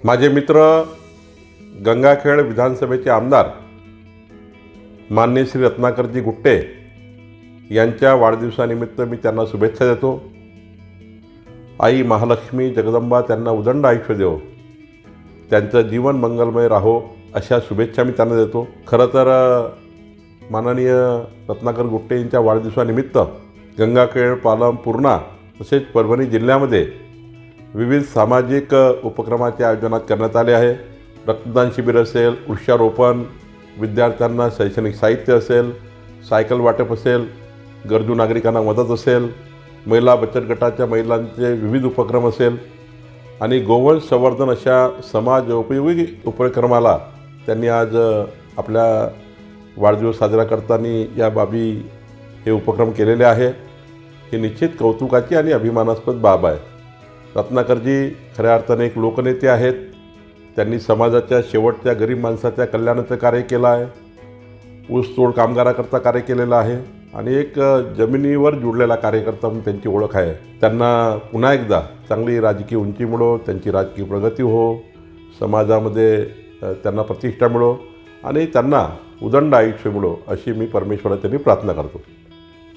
माझे मित्र गंगाखेड विधानसभेचे आमदार माननीय श्री रत्नाकरजी गुट्टे यांच्या वाढदिवसानिमित्त मी त्यांना शुभेच्छा देतो। आई महालक्ष्मी जगदंबा त्यांना उदंड आयुष्य देवो, त्यांचं जीवन मंगलमय राहो अशा शुभेच्छा मी त्यांना देतो। खरं तर माननीय रत्नाकर गुट्टे यांच्या वाढदिवसानिमित्त गंगाखेड, पालम, पूर्णा तसेच परभणी जिल्ह्यामध्ये विविध सामाजिक उपक्रमाचे आयोजन करण्यात आले आहे। रक्तदान शिबिर असेल, वृक्षारोपण, विद्यार्थ्यांना शैक्षणिक साहित्य असेल, सायकल वाटप असेल, गरजू नागरिकांना मदत असेल, महिला बचत गटाच्या महिलांचे विविध उपक्रम असेल आणि गोवंश संवर्धन अशा समाज उपयोगी उपक्रमाला त्यांनी आज आपल्या वाढदिवस साजरा करताना या बाबी हे उपक्रम केलेले आहे। हे निश्चित कौतुकाची आणि अभिमानास्पद बाब आहे। रत्नाकरजी खऱ्या अर्थाने एक लोकनेते आहेत। त्यांनी समाजाच्या शेवटच्या गरीब माणसाच्या कल्याणाचं कार्य केलं आहे, ऊसतोड कामगाराकरता कार्य केलेलं आहे आणि एक जमिनीवर जुळलेला कार्यकर्ता म्हणून त्यांची ओळख आहे। त्यांना पुन्हा एकदा चांगली राजकीय उंची मिळो, त्यांची राजकीय प्रगती हो, समाजामध्ये त्यांना प्रतिष्ठा मिळो आणि त्यांना उदंड आयुष्य मिळो अशी मी परमेश्वराची प्रार्थना करतो।